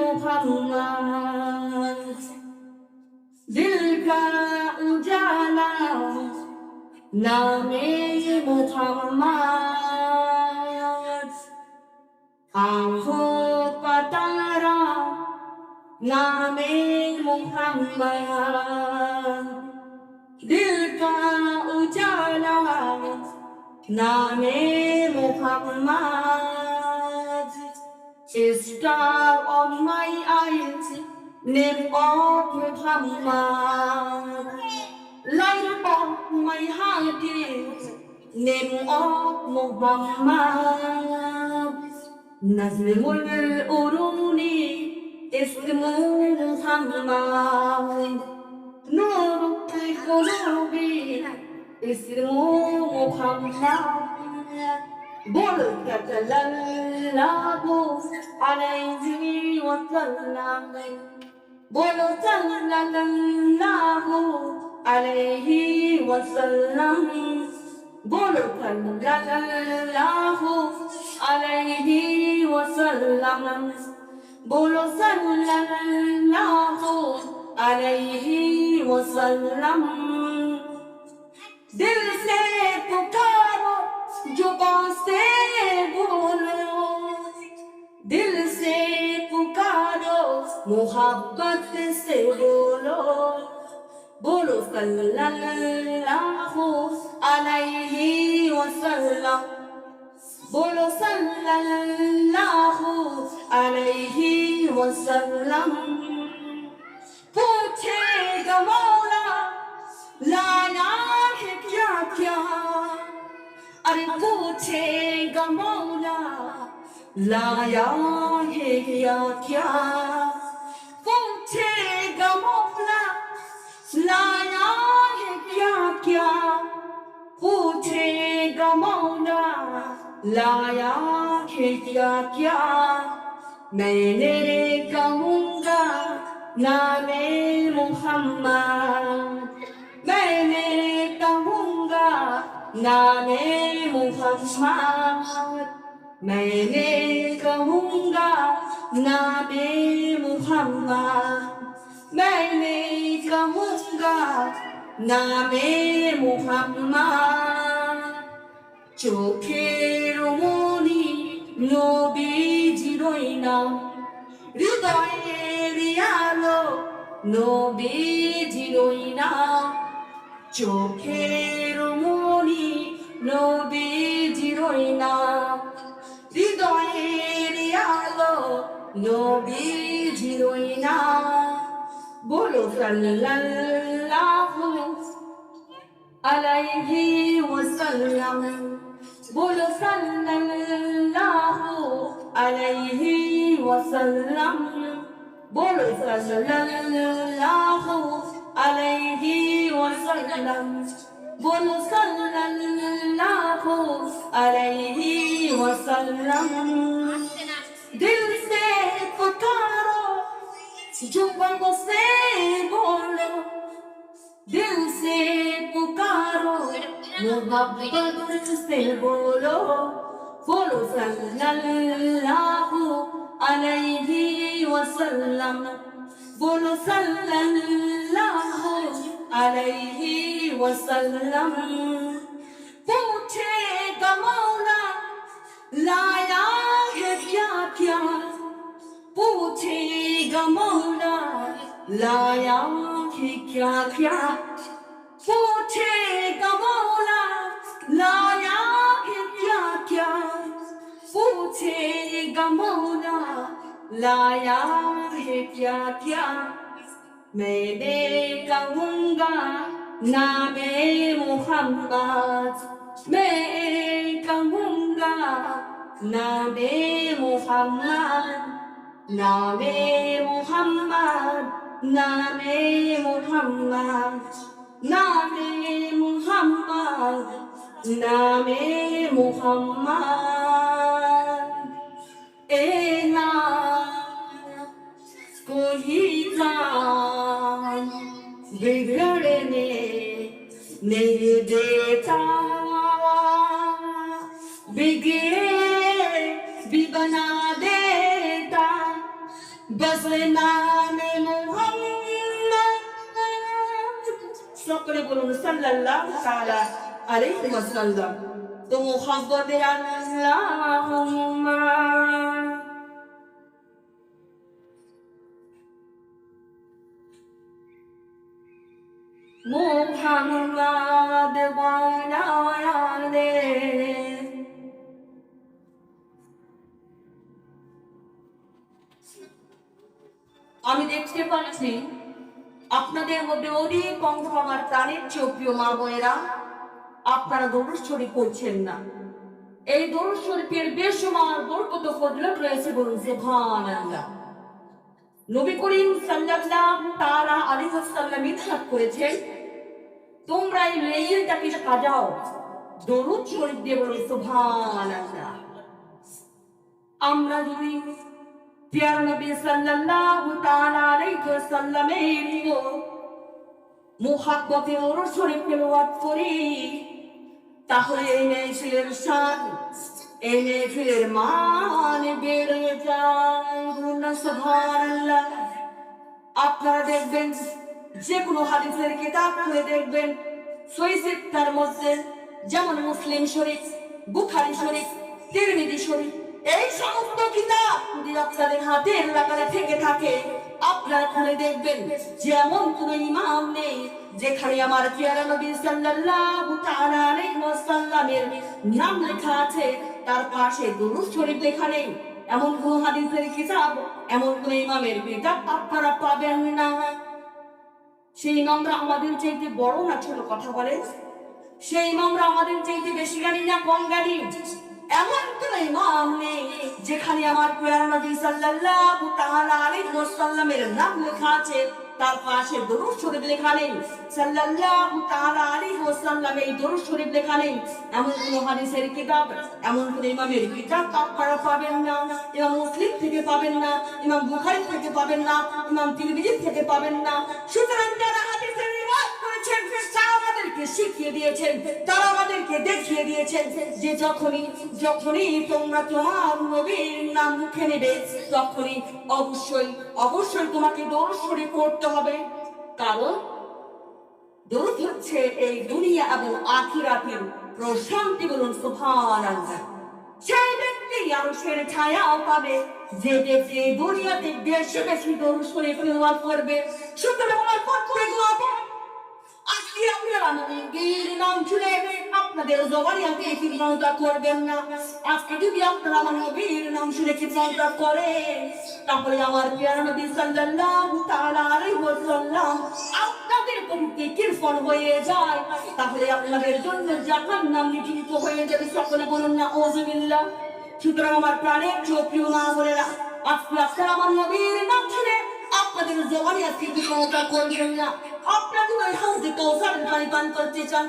मोहम्मद दिल का उजाला नामे मोहम्मद आँखों का तारा नामे मोहम्मद दिल का उजाला नामे Mohammad Star of my eyes, name of Muhammad. Light of my heart is name of Muhammad. Nazmul Uruni ismu Muhammad. Nur Qulubi ismu Muhammad. बोल सल्लल्लाहु अलैहि वसल्लम बोलो सल्लल्लाहु अलैहि वसल्लम बोलो सल्लल्लाहु अलैहि वसल्लम बोलो सल्लल्लाहु अलैहि वसल्लम दिल से पुकारो जुबान से बोलो दिल से पुकारो मोहब्बत से बोलो बोलो सल्लल्लाहु अलैहि वसल्लम बोलो सल्लल्लाहु अलैहि वसल्लम पूछेगा मौला लाया है क्या क्या अरे पूछेगा मौला लाया है क्या क्या पूछेगा मौला लाया है क्या क्या पूछेगा मौला लाया है क्या क्या मैंने कहूँगा नामे मुहम्मद मैंने कहूँगा नामे मुहम्मद मैंने कहूँगा नामे मुहम्मद मैंने कहूँगा नामे मुहम्मद চোখের মনি নবীজিরই নাম হৃদয়ের আলো নবীজিরই নাম চোখের মনি নবীজিরই নাম হৃদয়ের আলো নবীজিরই নাম বলো সাল্লাল্লাহু আলাইহি ওয়াসাল্লাম বলো সাল্লাল্লাহু আলাইহি ওয়াসাল্লাম বলো সাল্লাল্লাহু আলাইহি ওয়াসাল্লাম বলো সাল্লাল্লাহু আলাইহি ওয়াসাল্লাম दिल से पुकारो जुबान से बोलो दिल से पुकारो मोहब्बत से बोलो बोलो सल्लल्लाहु अलैहि वसल्लम बोलो सल्लल्लाहु अलैहि वसल्लम पूछेगा मौला लाया है क्या क्या पूछेगा मौला लाया है क्या क्या पूछेगा मौला लाया है क्या क्या पूछेगा मौला लाया है क्या क्या मैंने कहूँगा नामे मुहम्मद मैं कहूँगा नामे मुहम्मद नामे मुहम्मद नामे मुहम्मद नामे मुहम्मद नामे मुहम्मद ए नाम कोई जान बिगड़ने नहीं देता बिगड़े भी बना देता বসে নামে মুহাম্মদ সকলে বলুন সাল্লাল্লাহু তাআলা আলাইহি ওয়াসাল্লাম তো মুহাব্বতে আল্লাহুম্মা মুহাম্মদ ওয়ালা আলে আমি দেখতে পাচ্ছি আপনাদের মধ্যে অধিক অংশ আমার প্রাণের চেয়ে প্রিয় মা বোনেরা আপনারা দরুদ শরীফ পড়ছেন না। এই দরুদ শরীফের বেশুমার বরকত ফজিলত রয়েছে বলুন সুবহানাল্লাহ। নবী করিম সাল্লাল্লাহু তাআলা আলাইহি ওয়াসাল্লাম ইরশাদ করেছেন তোমরা এই লাইলটাকে সাজাও দরুদ শরীফ দিয়ে বলুন সুবহানাল্লাহ। আমরা যদি প্রিয় নবী সাল্লাল্লাহু তাআলা আলাইহি ওয়াসাল্লামের মুহাব্বতে দরুদ শরীফ তেলাওয়াত করি তাহলে এই মেহফিলের শান এই মেহফিলের মান বেড়ে যায় সুবহানাল্লাহ। আপনারা দেখবেন যে কোনো হাদিসের কিতাব খুলে দেখবেন সহিহ সিত্তার মধ্যে যেমন মুসলিম শরীফ, বুখারী শরীফ, তিরমিজি শরীফ এই সমস্ত কিতাব যদি আপনাদের হাতের লাগানে থেকে থাকে আপনারা খুলে দেখবেন যেমন কোন ইমাম নেই যেখানে আমার প্রিয় নবী সাল্লাল্লাহু তাআলা আলাইহি ওয়াসাল্লামের নাম লেখা আছে তার পাশে দরুদ শরীফ লেখা নেই এমন কোন হাদিসের কিতাব এমন কোন ইমামের কিতাব আপনারা পাবেন না। সেই ইমামরা আমাদের চাইতে বড় না ছোট কথা বলে? সেই ইমামরা আমাদের চাইতে বেশি জ্ঞানী না কম জ্ঞানী? এমন কোন ইমাম নেই যেখানে আমার প্রিয় নবী সাল্লাল্লাহু তাআলা আলাইহি ওয়াসাল্লামের নাম লেখা আছে তার পাশে দরুদ শরীফ লেখা নেই সাল্লাল্লাহু তাআলা আলাইহি ওয়াসাল্লাম এই দরুদ শরীফ লেখা নেই এমন কোন হাদিসের কিতাব এমন কোন ইমামের কিতাব আপনারা পাবেন না। ইমাম মুসলিম থেকে পাবেন না, ইমাম বুখারী থেকে পাবেন না, ইমাম তিরমিজি থেকে পাবেন না। সুতরাং যারা হাদিসের রিওয়ায়াত করেছেন তারা আমাদেরকে শিখিয়ে দিয়েছেন, তারা আমাদেরকে দেখিয়ে দিয়েছেন যে যখনই তোমরা তোমার নবীর নাম মুখে নেবে তখনই অবশ্যই তোমাকে দরুদ শরীফ পড়তে হবে। কারণ দরুদ হচ্ছে এই দুনিয়া এবং আখিরাতের প্রশান্তি বলুন সুবহানাল্লাহ। সেই ব্যক্তি আরশের ছায়াও পাবে যে ব্যক্তি দুনিয়াতে বেশি বেশি দরুদ শরীফ তেলাওয়াত করবে। সুতরাং আমার পক্ষে দোয়া আজকে আপনারা নবীর নাম শুনে আপনাদের জবানে আপনি কিরণতা করবেন না। আজকে যদি আপনারা আমার নবীর নাম শুনে কিরণতা করে তাহলে আমার প্রিয় নবী সাল্লাল্লাহু তাআলা আলাইহি ওয়াসাল্লাম আপনাদের প্রতি কৃপণ হয়ে যায় তাহলে আপনাদের জন্য জাহান্নাম নির্ধারিত হয়ে যাবে। সকলে বলুন না আউযুবিল্লাহ। সুতরাং আমার প্রাণের প্রিয় মা বোনেরা আজকে আপনারা আমার নবীর নাম শুনে আপনাদের জবানে আজকে কিরণতা করবেন না। আপনার হৃদয় হাউজে কৌসারের পানি পান করতে চান,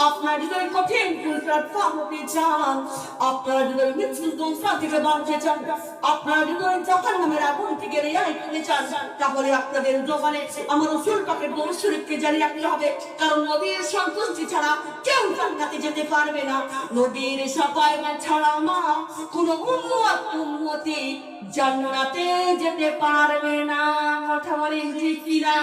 আপনার হৃদয় কঠিন ফুলসাদ পান হতে চান, আপনার হৃদয় মৃত্যুর দোষা থেকে বাঁচতে চান, আপনার হৃদয় জাহান্নামের আগুন থেকে রেহাই পেতে চান তাহলে আপনাদের জবানে আমার রাসূল পাকের দরুদ শরীফকে জারি রাখতে হবে। কারণ নবীর সন্তুষ্টি ছাড়া কেউ জান্নাতে যেতে পারবে না। নবীর শাফায়াত ছাড়া মা কোন উম্মতি জান্নাতে যেতে পারবে না। কথা বলেন ঠিক কিনা?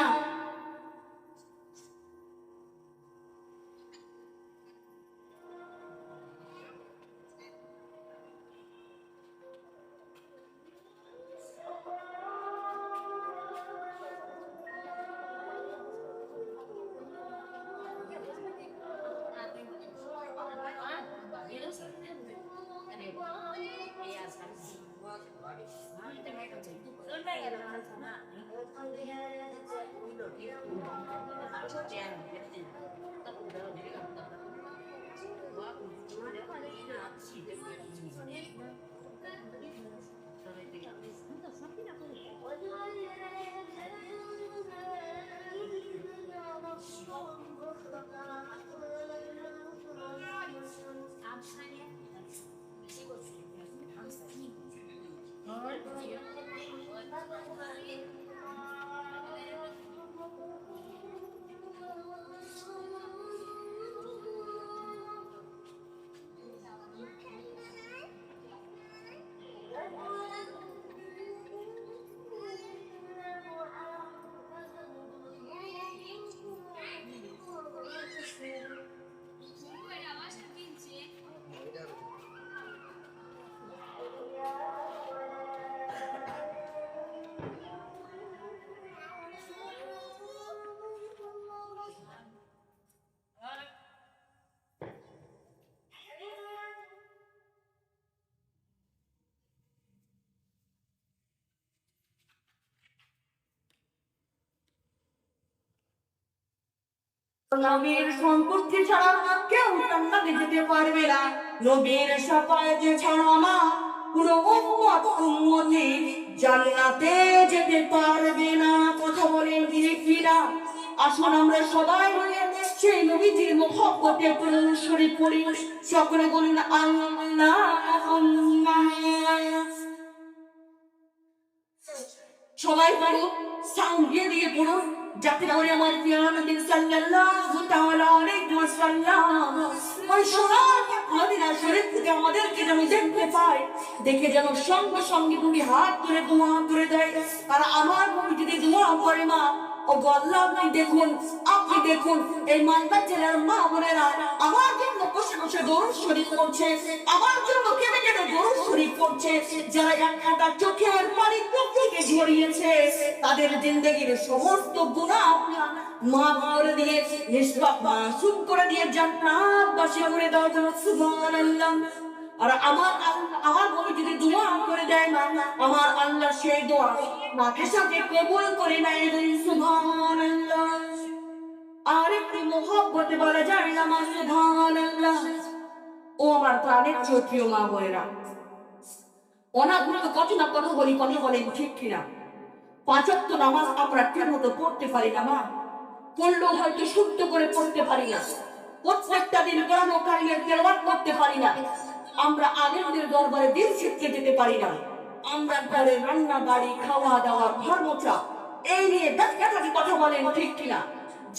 নবীর সন্তুষ্টি ছাড়া কেউ জান্নাতে যেতে পারবে না। নবীর শাফায়াত ছাড়া মা কোন উম্মতি জান্নাতে যেতে পারবে না। কথা বলেন ঠিক কিনা? আসুন আমরা সবাই মিলে সেই নবীজির মহব্বতে দুরূদ শরীফ পড়ি। সকলে বলুন আল্লাহুম্মা। সবাই পড়ুন, সাউন্ড দিয়ে পড়ুন, যাতে করে আমার প্রিয় নবী সাল্লাল্লাহু তাআলা আলাইহি ওয়াসাল্লাম ওই সোনার মদিনা শরীফ থেকে আমাদেরকে যেন দেখতে পায়, দেখে যেন সঙ্গে সঙ্গে দুই হাত তুলে দোয়া করে দেয়। আর আমার নবী যদি দোয়া করে, মা ও আল্লাহ, আপনি দেখুন এই মালদা জেলার মা বোনেরা আমার জন্য বসে বসে দরুদ শরীফ পড়ছে, আমার জন্য কেঁদে কেঁদে দরুদ শরীফ পড়ছে। যারা একটা চোখের পানি চোখ থেকে ঝরিয়েছে, তাদের জিন্দেগির সমস্ত গুনাহ মাফ করে দিয়ে নিষ্পাপ মাসুম করে দিয়ে জান্নাতবাসী করে দেওয়ার জন্য সুবহানাল্লাহ। আর আমার নবী যদি দোয়া করে দেয় না, আমার আল্লাহ সেই দোয়া মাকে সাথে কবুল করে নেয়। সুবহানাল্লাহ। আর একটু মহব্বতে বলা যায় না মা সুবহানাল্লাহ। ও আমার প্রাণের চোখীয় মা বোনেরা, অনাগ্রহ কত না কথা বলি, কথা বলেন ঠিক কিনা? 5 ওয়াক্ত নামাজ আমরা ঠিক মতো পড়তে পারি না মা, পড়লেও হয়তো শুদ্ধ করে পড়তে পারি না। প্রত্যেকটা দিন কোরআন ও কারিমের তেলাওয়াত করতে পারি না। আমরা আলেমদের দরবারে দিন শিখতে যেতে পারি না। আমরা ঘরে রান্না বাড়ি, খাওয়া দাওয়া, ঘর মোছা এই নিয়ে ব্যাখ্যাটাকে কথা বলেন ঠিক কিনা?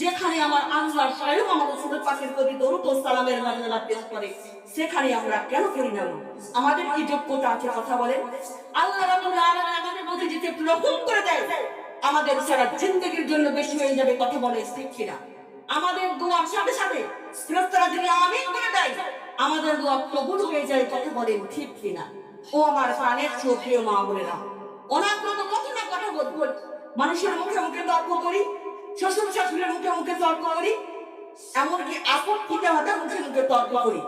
যেখানে আমার আল্লাহ স্বয়ং আমাদের সুরত পাশের প্রতি দরুদ ও সালামের মাধ্যমে পেশ করে, সেখানে আমরা কেন করি না? আমাদের কি যোগ্যতা আছে? কথা বলেন। আল্লাহ রাব্বুল আলামিন আমাদের মধ্যে যেতে প্রকম করে দেয়, আমাদের সারা জিন্দেগির জন্য বেশি হয়ে যাবে। কথা বলে ঠিক কিনা? আমাদের দোয়ার সাথে সাথে ফেরেশতারা যদি আমিন করে দেয়, আমাদের দোয়া কবুল হয়ে যায়। কথা বলেন ঠিক কিনা? ও আমার প্রাণের চোখীয় মা বোনেরা, অনাগ্রহ কত না কথা বলবো, মানুষের মুখে মুখে তর্ক করি, শ্বশুর শাশুড়ির মুখে মুখে তর্ক করি, এমনকি আপন পিতামাতার মুখে মুখে তর্ক করি,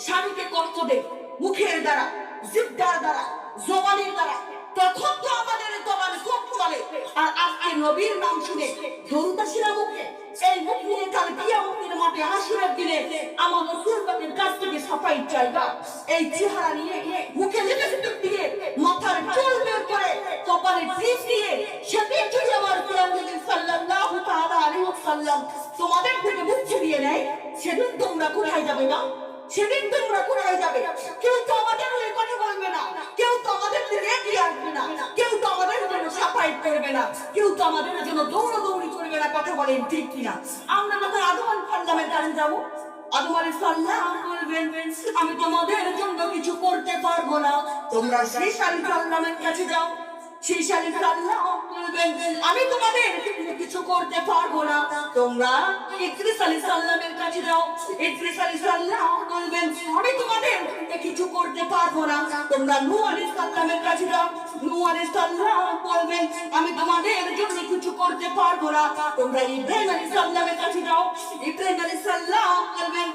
স্বামীকে কষ্ট দেই মুখের দ্বারা, জিহ্বার দ্বারা, জবানের দ্বারা। তখন তো আমাদের জবান খুব চলে। আর আজকে নবীর নাম শুনে দরুদাসীরা মুখে এই মুখ নিয়ে কাল কিয়ামতের মাঠে হাসরের দিনে আমার রাসূলের কাছ থেকে সাফাই চাইবা। এই চেহারা নিয়ে মুখে লিপস্টিক দিয়ে, মাথার চুল বের করে, কপালে টিপ দিয়ে সেদিন যদি আমার নবী সাল্লাল্লাহু তাআলা আলাইহি ওয়াসাল্লাম তোমাদের থেকে মুখ ছিনিয়ে নেয়, সেদিন তোমরা কোথায় যাবে না? সেদিন তোমরা কোথায় যাবে? কেউ তো আমাদের হয়ে কথা বলবে না, কেউ তো আমাদের দিকে এগিয়ে আসবে না, কেউ তো আমাদের জন্য সাফাই করবে না, কেউ তো আমাদের জন্য দৌড়াদৌড়ি করবে না। কথা বলেন ঠিক কিনা? আমরা যখন আদম আলাইহিস কাছে যাবো, আদম আলাইহিস সালাম বলবেন, আমি তোমাদের জন্য কিছু করতে পারবো না। তোমরা সেই আলাইহিস কাছে যাও। সেই আল্লাহ বলবেন, আমি তোমাদের কিছু করতে পারবো না। তোমরা ইদ্রিস আলাইহিস সালামের কাছে যাও। ইদ্রিস আলাইহিস সালাম বলবেন, আমি তোমাদের কিছু করতে পারবো না। তোমরা নূহ আলাইহিস সালামের কাছে যাও। নূহ আলাইহিস সালাম বলবেন, আমি তোমাদের জন্য কিছু করতে পারবো না। তোমরা ইব্রাহিম আলাইহিস সালামের কাছে যাও। ইব্রাহিম আলাইহিস সালাম বলবেন,